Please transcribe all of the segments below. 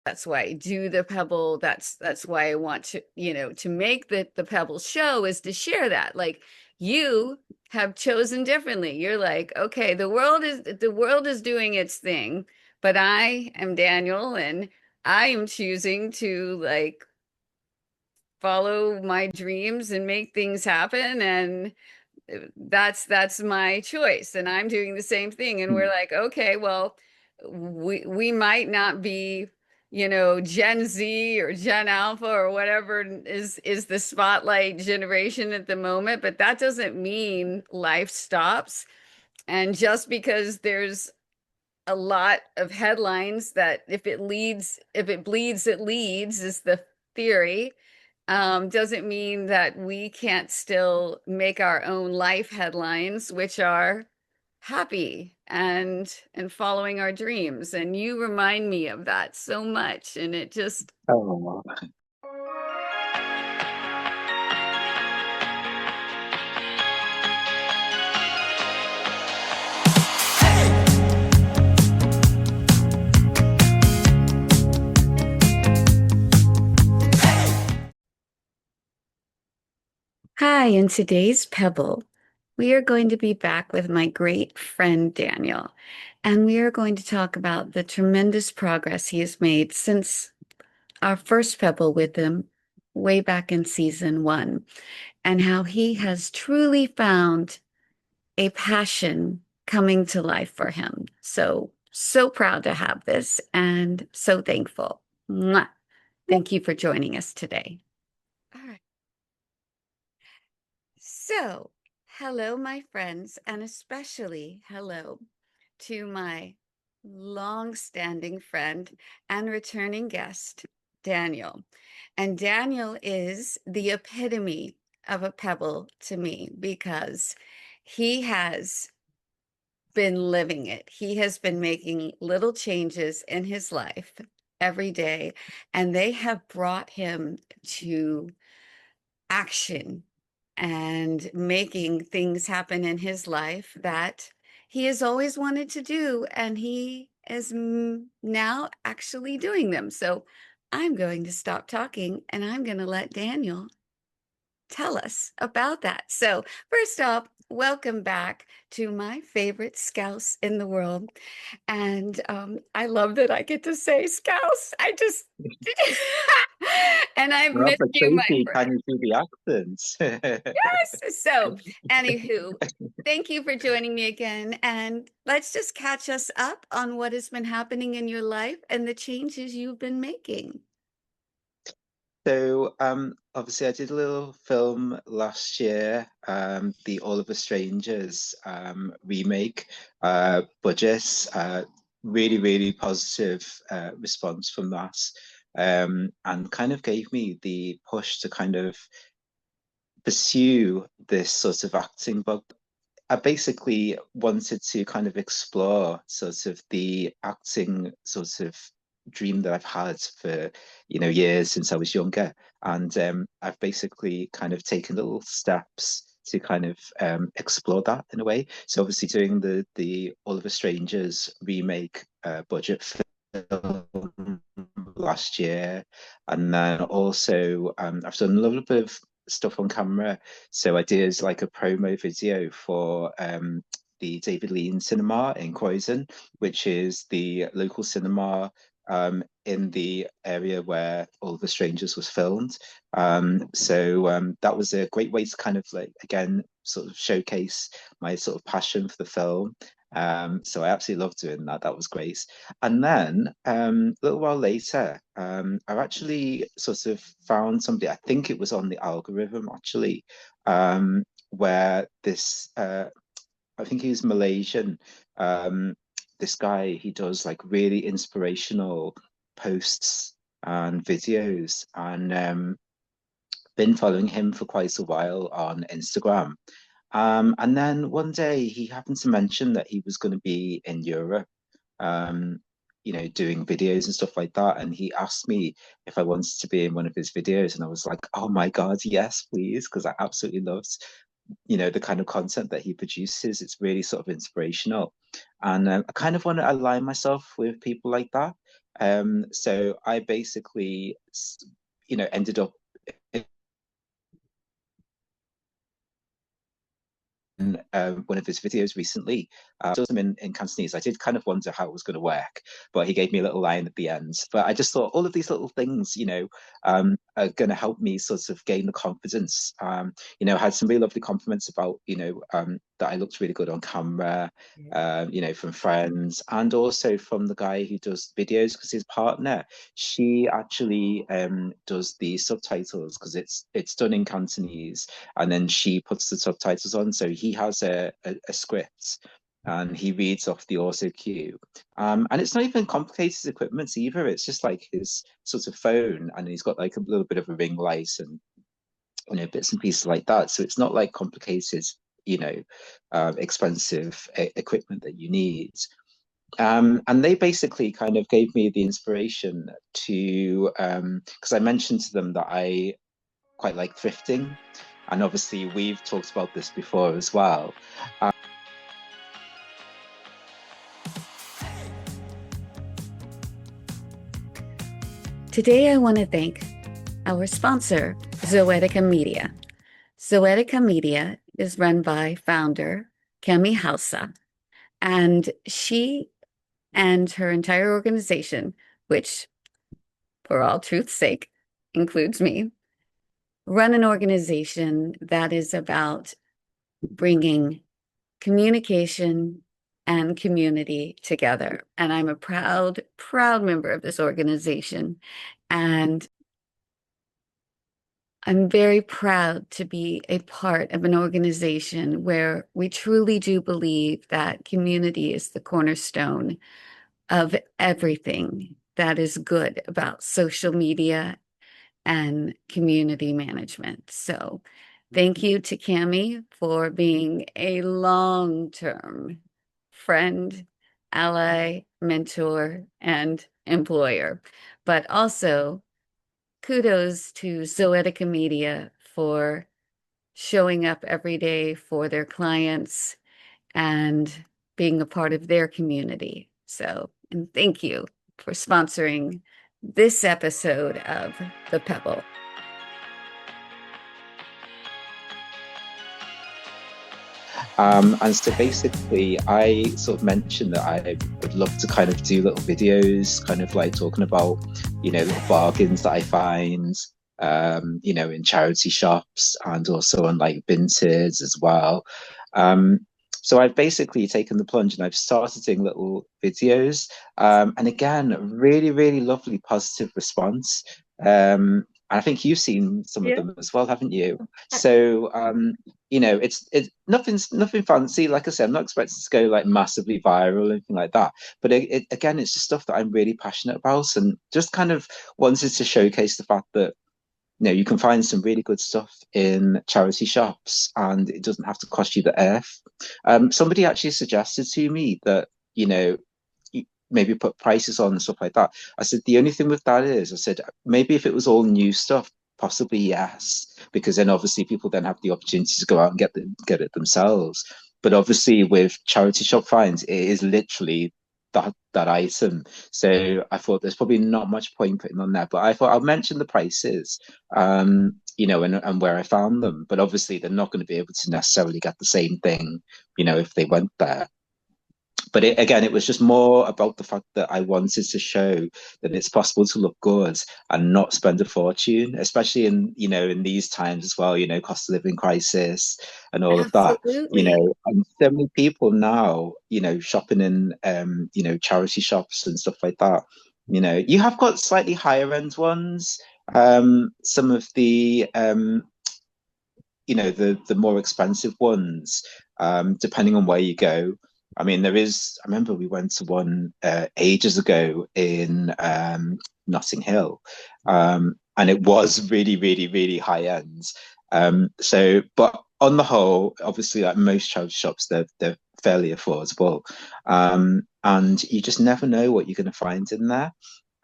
That's why I do the pebble. That's why I want to, to make the pebble show, is to share that. Like, you have chosen differently. You're like, okay, the world is doing its thing, but I am Daniel, and I am choosing to, like, follow my dreams and make things happen. And that's my choice, and I'm doing the same thing. And we're like, okay, well, we might not be, Gen Z or Gen Alpha or whatever is the spotlight generation at the moment, but that doesn't mean life stops. And just because there's a lot of headlines that, if it bleeds, it leads, is the theory, doesn't mean that we can't still make our own life headlines, which are happy and following our dreams. And you remind me of that so much. And it just, Oh, hi, in today's Pebble, we are going to be back with my great friend Daniel, and we are going to talk about the tremendous progress he has made since our first Pebble with him way back in season one, and how he has truly found a passion coming to life for him. So proud to have this and so thankful. Mwah. Thank you for joining us today. All right. So, hello, my friends, and especially hello to my long-standing friend and returning guest, Daniel. And Daniel is the epitome of a pebble to me, because he has been living it. He has been making little changes in his life every day, and they have brought him to action and making things happen in his life that he has always wanted to do. And he is now actually doing them. So I'm going to stop talking, and I'm going to let Daniel tell us about that. So, first off, welcome back to my favorite scouse in the world. And I love that I get to say scouse. I just, and I've well, missed but you, my Tracy, friend. can you do the accents? Yes. So, anywho, thank you for joining me again. And let's just catch us up on what has been happening in your life and the changes you've been making. So, obviously, I did a little film last year, the All of Us Strangers remake, Budgets. Really, really positive response from that, and kind of gave me the push to kind of pursue this sort of acting bug. I basically wanted to kind of explore sort of the acting sort of dream that I've had for, years since I was younger. And I've basically kind of taken little steps to kind of explore that in a way. So obviously doing the All of Us Strangers remake budget film last year. And then also I've done a little bit of stuff on camera. So I did like a promo video for the David Lean Cinema in Croydon, which is the local cinema in the area where All the Strangers was filmed. So that was a great way to kind of like again sort of showcase my sort of passion for the film. So I absolutely loved doing that. That was great. And then a little while later, I've actually sort of found somebody, I think it was on the algorithm actually, where this, I think he was Malaysian. Um, this guy, he does like really inspirational posts and videos, and been following him for quite a while on Instagram. And then one day he happened to mention that he was going to be in Europe, um, doing videos and stuff like that. And he asked me if I wanted to be in one of his videos. And I was like, oh my God, yes, please. Because I absolutely loved, the kind of content that he produces. It's really sort of inspirational. And I kind of want to align myself with people like that. So I basically, ended up in one of his videos recently. I saw him in Cantonese. I did kind of wonder how it was going to work, but he gave me a little line at the end. But I just thought all of these little things, are going to help me sort of gain the confidence. I had some really lovely compliments about, that I looked really good on camera, from friends and also from the guy who does videos because his partner, she actually does the subtitles because it's done in Cantonese and then she puts the subtitles on. So he has a script and he reads off the auto cue. And it's not even complicated equipment either. It's just like his sort of phone, and he's got like a little bit of a ring light and bits and pieces like that. So it's not like complicated, expensive equipment that you need. And they basically kind of gave me the inspiration to, because I mentioned to them that I quite like thrifting. And obviously, we've talked about this before as well. Today, I want to thank our sponsor, Zoetica Media. Zoetica Media is run by founder Kemi Hausa, and she and her entire organization, which, for all truth's sake, includes me, run an organization that is about bringing communication and community together. And I'm a proud, proud member of this organization. And I'm very proud to be a part of an organization where we truly do believe that community is the cornerstone of everything that is good about social media and community management. So thank you to Cami for being a long-term friend, ally, mentor, and employer. But also kudos to Zoetica Media for showing up every day for their clients and being a part of their community. So, and thank you for sponsoring this episode of The Pebble. And so basically, I sort of mentioned that I would love to kind of do little videos, kind of like talking about, little bargains that I find, in charity shops and also on like Vinted as well. Um, so I've basically taken the plunge and I've started doing little videos. And again, really, really lovely positive response. And I think you've seen some of Yeah. them as well, haven't you? So, it's nothing fancy. Like I said, I'm not expecting to go like massively viral or anything like that. But again, it's just stuff that I'm really passionate about, and just kind of wanted to showcase the fact that you can find some really good stuff in charity shops, and it doesn't have to cost you the earth. Somebody actually suggested to me that maybe put prices on and stuff like that. I said the only thing with that is, I said maybe if it was all new stuff, possibly yes, because then obviously people then have the opportunity to go out and get it themselves. But obviously with charity shop finds, it is literally that item. So I thought there's probably not much point putting on there, but I thought I'll mention the prices, and where I found them. But obviously they're not going to be able to necessarily get the same thing, if they went there. But again, it was just more about the fact that I wanted to show that it's possible to look good and not spend a fortune, especially in these times as well, cost of living crisis and all of that. Absolutely. And so many people now, shopping in charity shops and stuff like that. You have got slightly higher end ones. Some of the the more expensive ones, depending on where you go. I mean, I remember we went to one ages ago in Notting Hill, and it was really, really, really high end. But on the whole, obviously, like most charity shops, they're fairly affordable, and you just never know what you're going to find in there.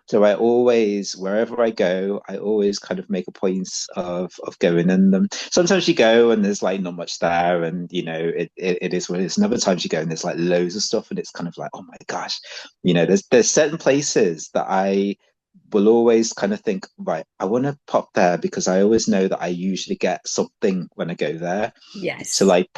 So I always, wherever I go, I always kind of make a point of going in them. Sometimes you go and there's like not much there, and it is what it is. And other times you go and there's like loads of stuff, and it's kind of like, oh my gosh, there's certain places that I will always kind of think, right, I want to pop there because I always know that I usually get something when I go there. So Yes. like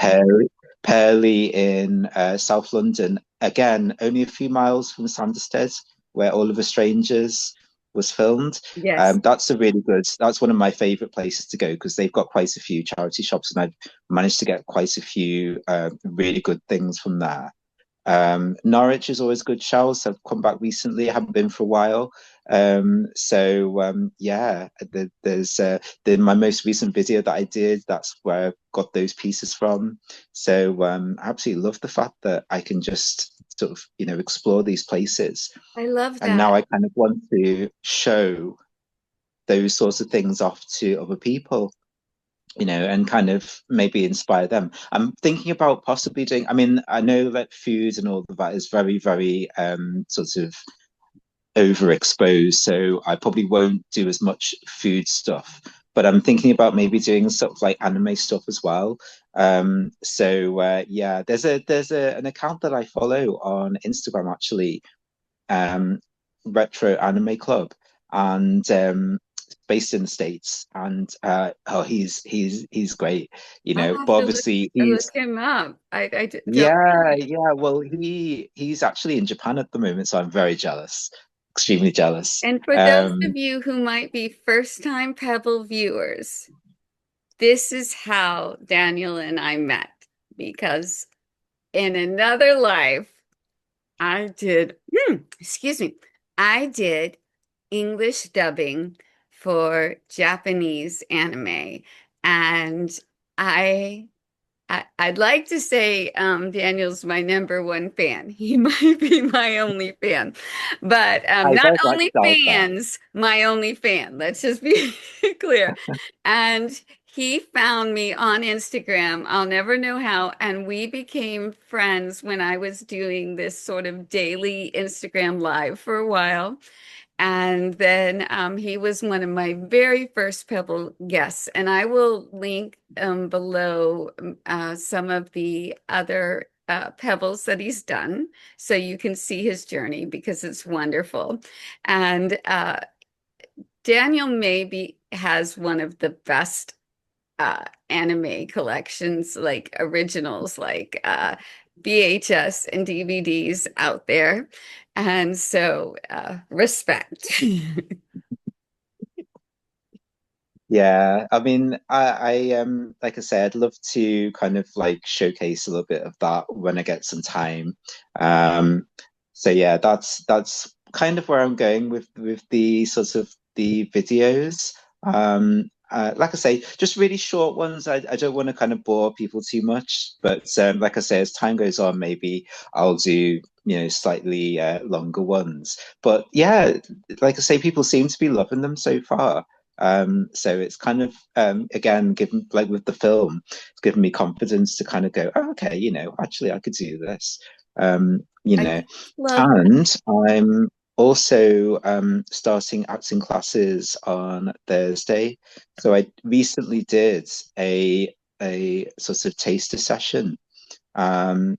Purley in South London, again, only a few miles from Sanderstead, where All of the Strangers was filmed. Yes. That's one of my favorite places to go because they've got quite a few charity shops, and I've managed to get quite a few really good things from there. Norwich is always a good shout. So I've come back recently. I haven't been for a while. Yeah, there's my most recent video that I did. That's where I got those pieces from. So I absolutely love the fact that I can just sort of explore these places. I love And now that. I kind of want to show those sorts of things off to other people, and kind of maybe inspire them. I'm thinking about possibly doing, I mean, I know that food and all of that is very, very sort of overexposed, so I probably won't do as much food stuff. But I'm thinking about maybe doing sort of like anime stuff as well. Yeah, there's an account that I follow on Instagram actually, um, Retro Anime Club, and based in the States. And oh, he's great, I'll But have to obviously look he's him up. Don't. yeah. Well, he's actually in Japan at the moment, so I'm very jealous, extremely jealous. And for those of you who might be first-time Pebble viewers, this is how Daniel and I met because in another life, I did, excuse me, I did English dubbing for Japanese anime. And I I'd like to say Daniel's my number one fan. He might be my only fan, but I not don't like only doubt that. fans, my only fan. Let's just be clear. And he found me on Instagram. I'll never know how. And we became friends when I was doing this sort of daily Instagram live for a while. And then he was one of my very first Pebble guests. And I will link below some of the other Pebbles that he's done so you can see his journey because it's wonderful. And Daniel maybe has one of the best anime collections, like originals, like VHS and DVDs out there. And so, respect. Yeah, I mean, like I said, I'd love to kind of like showcase a little bit of that when I get some time. Um, so yeah, that's kind of where I'm going with the sort of the videos. Like I say, just really short ones. I don't want to kind of bore people too much, but like I say, as time goes on, maybe I'll do slightly longer ones. But yeah, like I say, people seem to be loving them so far. So it's kind of again, given like with the film, it's given me confidence to kind of go, oh, okay, actually I could do this. I love that. And I'm also starting acting classes on Thursday. So I recently did a sort of taster session, um,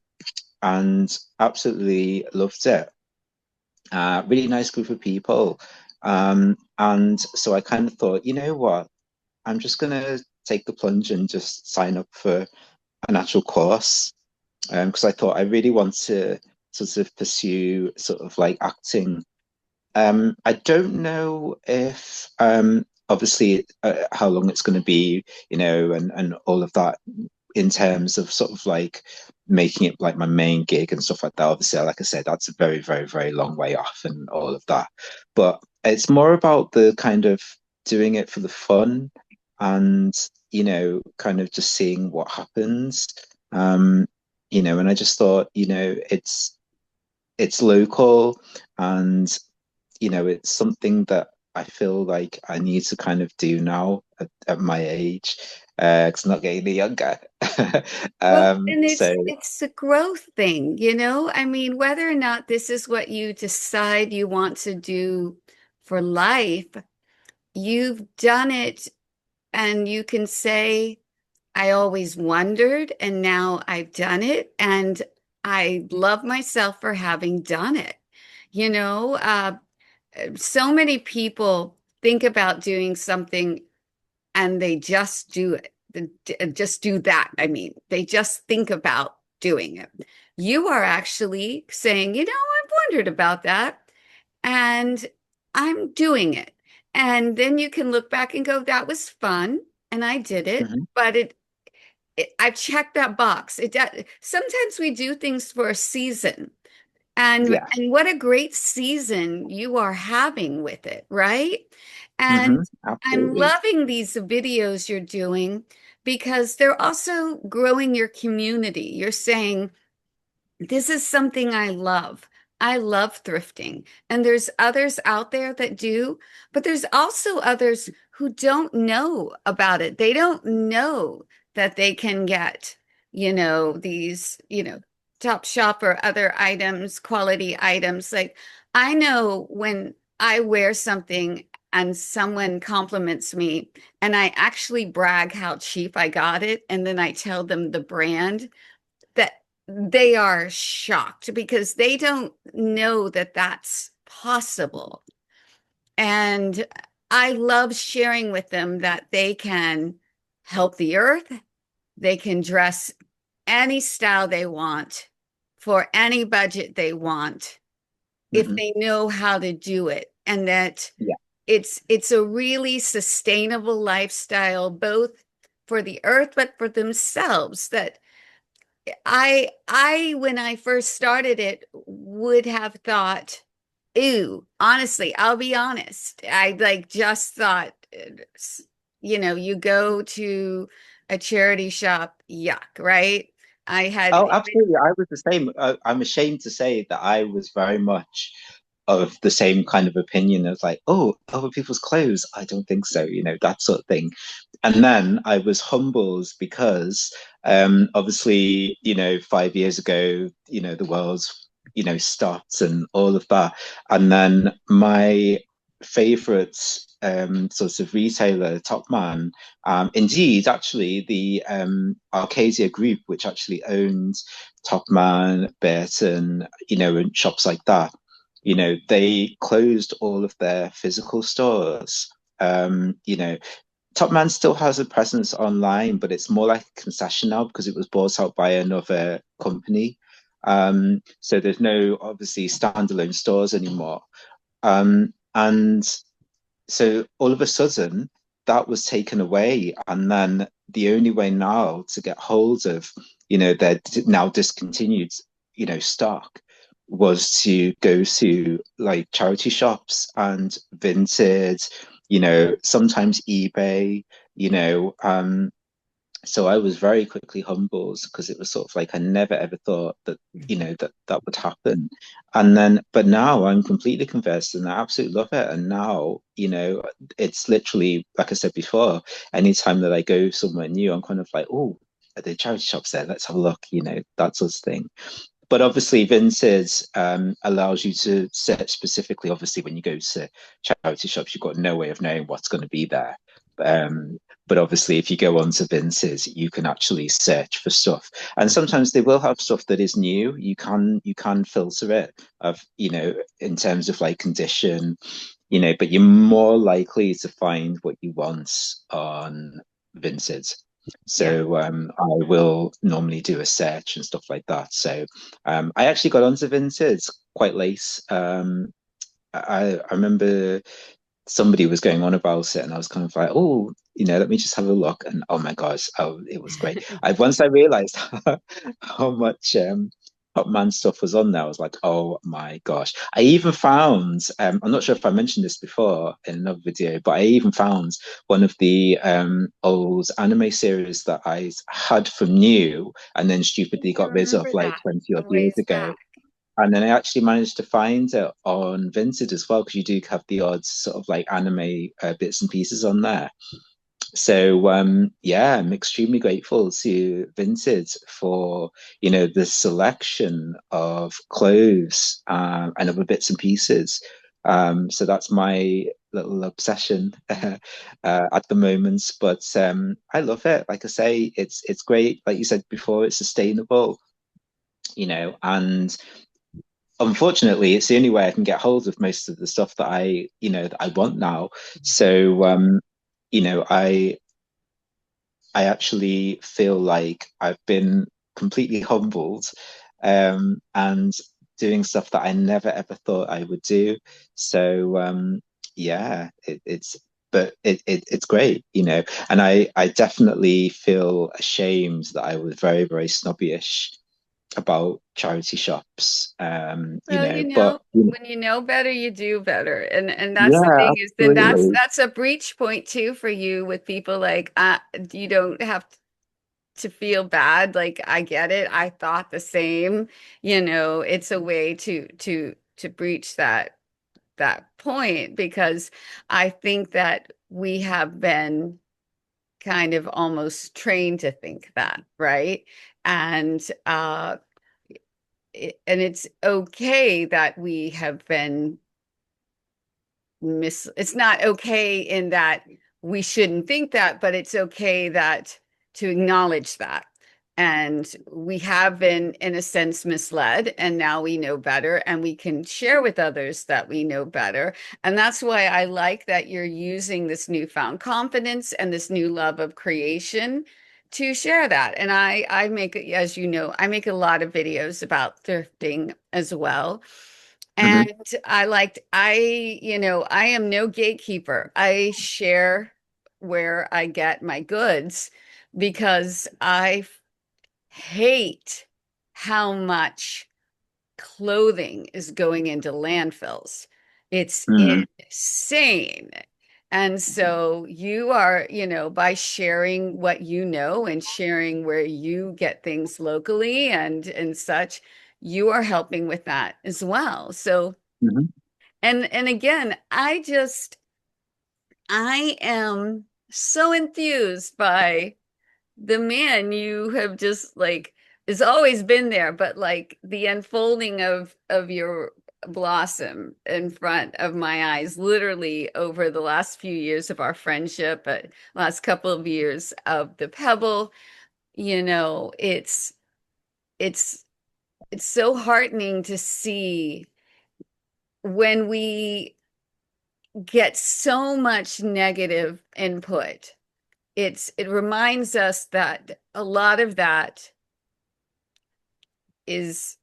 and absolutely loved it. Really nice group of people. And so I kind of thought, you know what? I'm just going to take the plunge and just sign up for an actual course. Because I thought I really want to sort of pursue sort of like acting. I don't know if obviously how long it's going to be, and all of that in terms of sort of like making it like my main gig and stuff like that. Obviously, like I said, that's a very, very, very long way off and all of that. But it's more about the kind of doing it for the fun and, kind of just seeing what happens. Um, and I just thought, it's local and it's something that I feel like I need to kind of do now at my age, because I'm not getting any younger. Well, and So it's a growth thing, you know? I mean, whether or not this is what you decide you want to do for life, you've done it and you can say, I always wondered and now I've done it. And I love myself for having done it. You know, so many people think about doing something and they just do it. Just do that. I mean, they just think about doing it. You are actually saying, you know, I've wondered about that and I'm doing it. And then you can look back and go, that was fun and I did it, Hmm. but I checked that box. Sometimes we do things for a season. Yeah. And what a great season you are having with it, right? And I'm Absolutely. loving these videos you're doing because they're also growing your community. You're saying, this is something I love. I love thrifting. And there's others out there that do, but there's also others who don't know about it. They don't know that they can get, these, Top Shop or other items, quality items. Like I know when I wear something and someone compliments me and I actually brag how cheap I got it, and then I tell them the brand that they are shocked because they don't know that that's possible. And I love sharing with them that they can help the earth, they can dress any style they want for any budget they want if Hmm. they know how to do it, and that Yeah. it's a really sustainable lifestyle both for the earth but for themselves. That I when I first started it would have thought, ooh, honestly, I'll be honest. I like just thought, you go to a charity shop, yuck, right? I had Oh, absolutely. I was the same. I'm ashamed to say that I was very much of the same kind of opinion of like, oh, other people's clothes. I don't think so, that sort of thing. And then I was humbled because obviously, 5 years ago, the world's, stopped and all of that. And then my favorite sort of retailer, Top Man, indeed, actually, the Arcadia Group, which actually owns Top Man, Burton, and shops like that, they closed all of their physical stores. Top Man still has a presence online, but it's more like a concession now because it was bought out by another company. So there's no obviously standalone stores anymore. And so all of a sudden that was taken away, and then the only way now to get hold of their now discontinued stock was to go to like charity shops and Vinted, sometimes eBay, you know um so I was very quickly humbled because it was sort of like I never ever thought that that would happen. And then but now I'm completely convinced and I absolutely love it. And now, it's literally like I said before, anytime that I go somewhere new, I'm kind of like, oh, are there charity shops there? Let's have a look, that sort of thing. But obviously, Vinted allows you to search specifically. Obviously, when you go to charity shops, you've got no way of knowing what's going to be there. Um, but obviously, if you go onto Vinted, you can actually search for stuff, and sometimes they will have stuff that is new. You can filter it of in terms of like condition, but you're more likely to find what you want on Vinted. Yeah. So I will normally do a search and stuff like that. So I actually got onto Vinted quite late. I remember somebody was going on about it, and I was kind of like, oh, let me just have a look. And oh my gosh, oh, it was great. Once I realized how much Top Man stuff was on there, I was like, oh my gosh. I even found, I'm not sure if I mentioned this before in another video, but I even found one of the old anime series that I had from new and then stupidly I got rid of remember like that 20 a odd years ways ago. back. And then I actually managed to find it on Vinted as well, because you do have the odd sort of like anime bits and pieces on there. So yeah, I'm extremely grateful to Vinted for the selection of clothes and other bits and pieces. So that's my little obsession at the moment. But I love it. Like I say, it's great. Like you said before, it's sustainable, and unfortunately, it's the only way I can get hold of most of the stuff that I want now. So, you know, I actually feel like I've been completely humbled, and doing stuff that I never ever thought I would do. So, yeah, it's great, and I definitely feel ashamed that I was very, very snobbyish about charity shops. Well, But when you know better, you do better. And that's the yeah, thing is then absolutely. that's a breach point too for you with people like you don't have to feel bad. Like I get it. I thought the same. It's a way to breach that point because I think that we have been kind of almost trained to think that, right? And and it's okay that we have been it's not okay in that we shouldn't think that, but it's okay that to acknowledge that. And we have been, in a sense, misled, and now we know better, and we can share with others that we know better. And that's why I like that you're using this newfound confidence and this new love of creation to share that. And I make, as you know, I make a lot of videos about thrifting as well. Hmm. And I am no gatekeeper. I share where I get my goods because I hate how much clothing is going into landfills. It's Mm. insane. And so you are, by sharing what you know and sharing where you get things locally and such, you are helping with that as well. So, Hmm. and again, I am so enthused by the man you have just like has always been there, but like the unfolding of your blossom in front of my eyes, literally over the last few years of our friendship, last couple of years of the Pebble, you know, it's it's so heartening to see when we get so much negative input. It reminds us that a lot of that is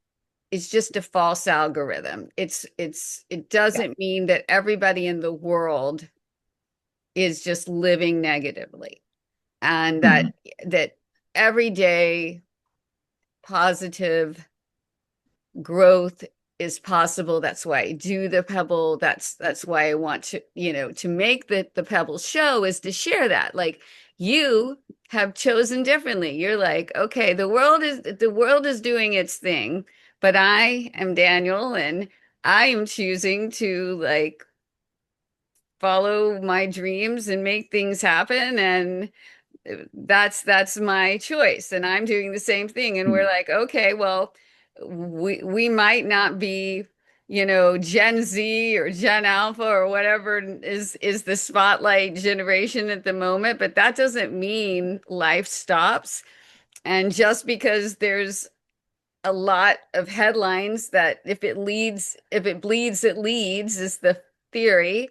is just a false algorithm. It Yeah. doesn't mean that everybody in the world is just living negatively and Mm. that everyday positive growth is possible. That's why I do the Pebble. That's why I want to make the Pebble show is to share that. Like you have chosen differently. You're like, okay, the world is doing its thing, but I am Daniel and I am choosing to like follow my dreams and make things happen and that's my choice and I'm doing the same thing and we're Mm. like okay well we might not be Gen Z or Gen Alpha or whatever is the spotlight generation at the moment, but that doesn't mean life stops. And just because there's a lot of headlines that if it bleeds it leads is the theory,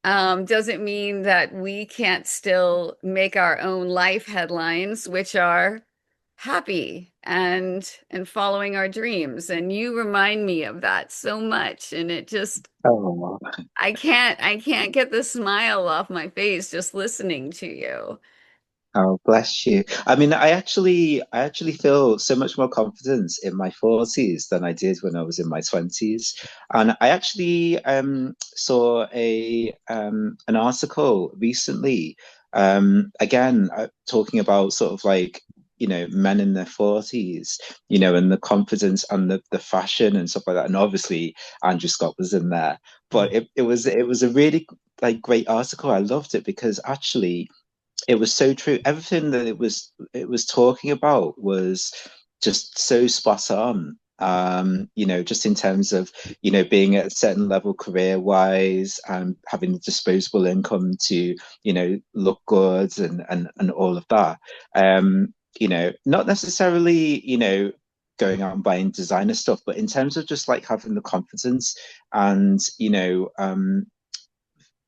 doesn't mean that we can't still make our own life headlines, which are happy and following our dreams. And you remind me of that so much. And it just Oh, I can't get the smile off my face just listening to you. oh, bless you. I mean, I actually feel so much more confidence in my 40s than I did when I was in my 20s. And I actually saw an article recently, again, talking about sort of like, men in their 40s, and the confidence and the fashion and stuff like that. And obviously Andrew Scott was in there. But it was a really like great article. I loved it because actually it was so true. Everything that it was talking about was just so spot on. just in terms of, being at a certain level career wise and having the disposable income to, look good and all of that. Not necessarily, going out and buying designer stuff, but in terms of just like having the confidence and,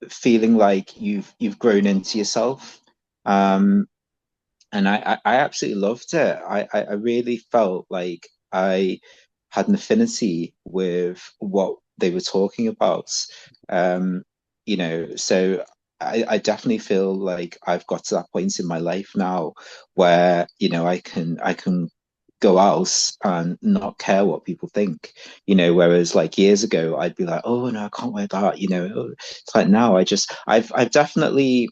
feeling like you've grown into yourself. Um, and I absolutely loved it. I really felt like I had an affinity with what they were talking about. Um, so I definitely feel like I've got to that point in my life now where, I can go out and not care what people think, whereas like years ago I'd be like, oh no, I can't wear that, it's like now I've definitely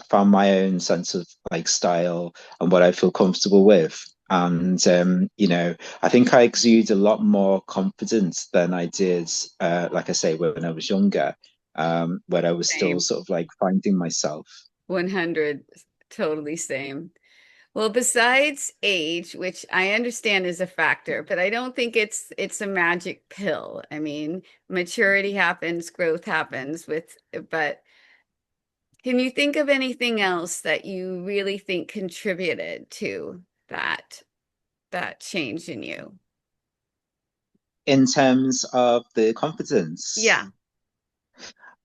found my own sense of like style and what I feel comfortable with. And I think I exude a lot more confidence than I did, like I say, when I was younger, when I was still Same. sort of like finding myself. 100, totally same. Well, besides age, which I understand is a factor, but I don't think it's a magic pill. I mean, maturity happens, growth happens but can you think of anything else that you really think contributed to that change in you? In terms of the confidence, Yeah,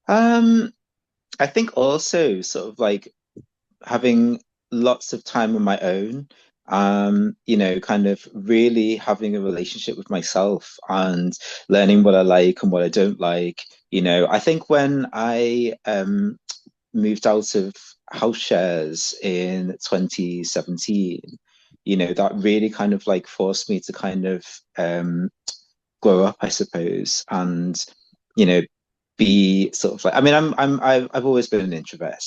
um, I think also sort of like having lots of time on my own, kind of really having a relationship with myself and learning what I like and what I don't like. I think when I moved out of house shares in 2017, that really kind of like forced me to kind of grow up, I suppose, and you know, be sort of like. I mean, I've always been an introvert.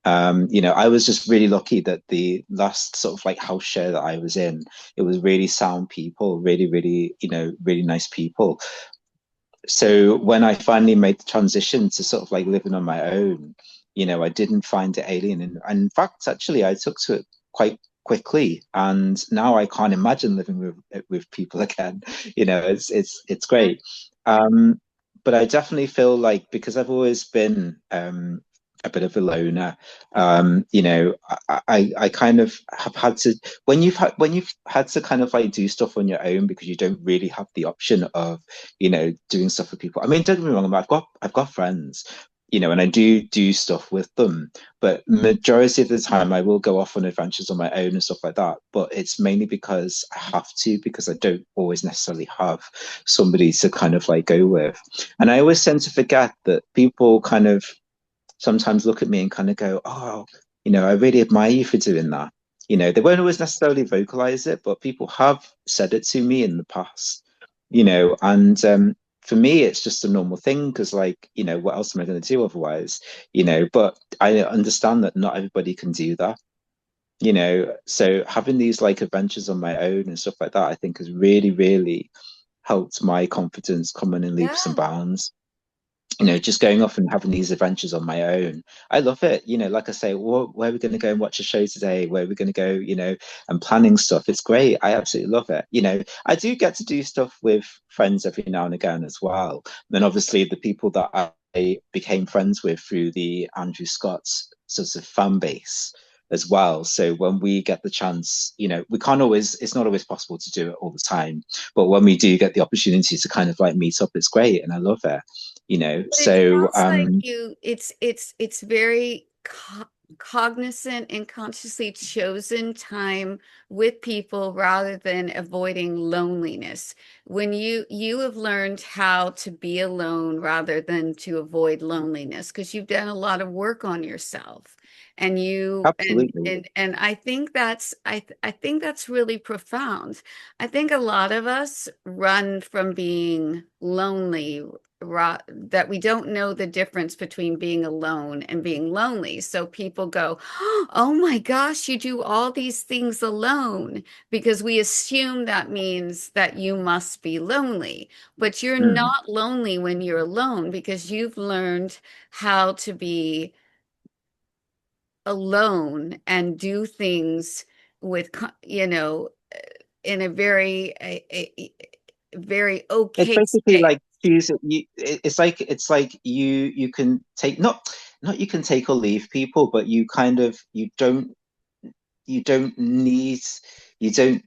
I was just really lucky that the last sort of like house share that I was in, it was really sound people, really, really, really nice people. So when I finally made the transition to sort of like living on my own, I didn't find it alien. And in fact, actually, I took to it quite quickly. And now I can't imagine living with people again. It's great. Um, but I definitely feel like because I've always been a bit of a loner, I kind of have had to when you've had to kind of like do stuff on your own because you don't really have the option of doing stuff with people. I mean, don't get me wrong, I've got friends, and I do stuff with them, but majority of the time I will go off on adventures on my own and stuff like that. But it's mainly because I have to, because I don't always necessarily have somebody to kind of like go with. And I always tend to forget that people kind of sometimes look at me and kind of go, oh, I really admire you for doing that. They won't always necessarily vocalize it, but people have said it to me in the past, and for me, it's just a normal thing because, like, what else am I going to do otherwise? But I understand that not everybody can do that, so having these like adventures on my own and stuff like that, I think has really, really helped my confidence come in leaps and yeah. bounds. Just going off and having these adventures on my own. I love it. Like I say, where are we going to go and watch a show today? Where are we going to go, and planning stuff. It's great. I absolutely love it. I do get to do stuff with friends every now and again as well. And then obviously the people that I became friends with through the Andrew Scott's sort of fan base as well. So when we get the chance, we can't always, it's not always possible to do it all the time. But when we do get the opportunity to kind of like meet up, it's great and I love it But it so sounds like it's very cognizant and consciously chosen time with people rather than avoiding loneliness. When you have learned how to be alone rather than to avoid loneliness, because you've done a lot of work on yourself. And you absolutely. and I think I think that's really profound. I think a lot of us run from being lonely that we don't know the difference between being alone and being lonely. So people go, oh my gosh, you do all these things alone because we assume that means that you must be lonely. But you're Mm, not lonely when you're alone because you've learned how to be alone and do things with, in a very very It's okay basically space. like choose you. It's like you can take not you can take or leave people, but you kind of you don't need you don't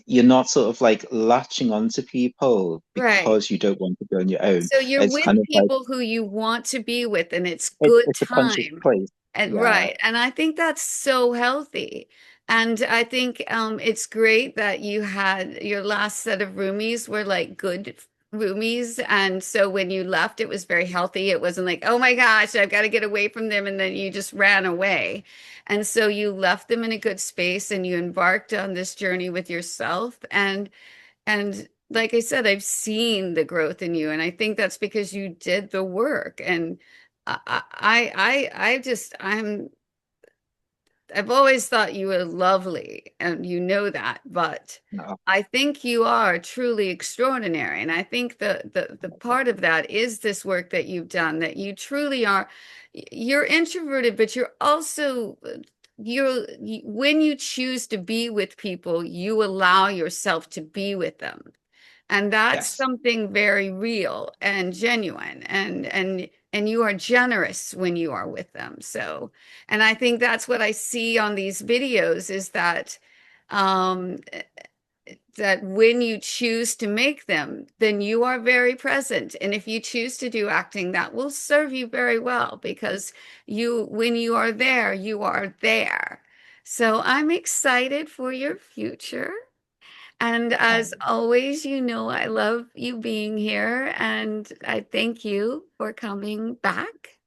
you're not sort of like latching onto people Right. because you don't want to go on your own. So you're It's with kind of like people who you want to be with, and it's good it's a conscious time. choice. And Yeah, right. And I think that's so healthy. And I think it's great that you had your last set of roomies were like good roomies. And so when you left, it was very healthy. It wasn't like, oh my gosh, I've got to get away from them. And then you just ran away. And so you left them in a good space and you embarked on this journey with yourself. And like I said, I've seen the growth in you, and I think that's because you did the work. And I just I've always thought you were lovely, and you know that, but no, I think you are truly extraordinary. And I think the part of that is this work that you've done, that you truly are, you're introverted, but you're also when you choose to be with people, you allow yourself to be with them. And that's yes, something very real and genuine, and you are generous when you are with them. So, and I think that's what I see on these videos is um that when you choose to make them, then you are very present. And if you choose to do acting, that will serve you very well because when you are there, you are there. So I'm excited for your future. And as um, always, you know, I love you being here and I thank you for coming back.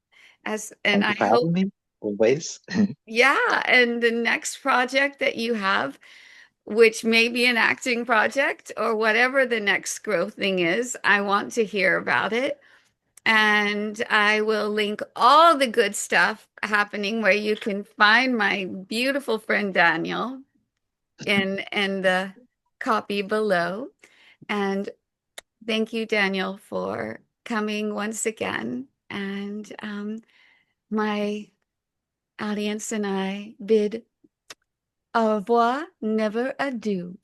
And thank I you for hope, having me always. yeah, and the next project that you have, which may be an acting project or whatever the next growth thing is, I want to hear about it. And I will link all the good stuff happening where you can find my beautiful friend Daniel in the copy below. And thank you, Daniel, for coming once again. And my audience and I bid au revoir, never adieu.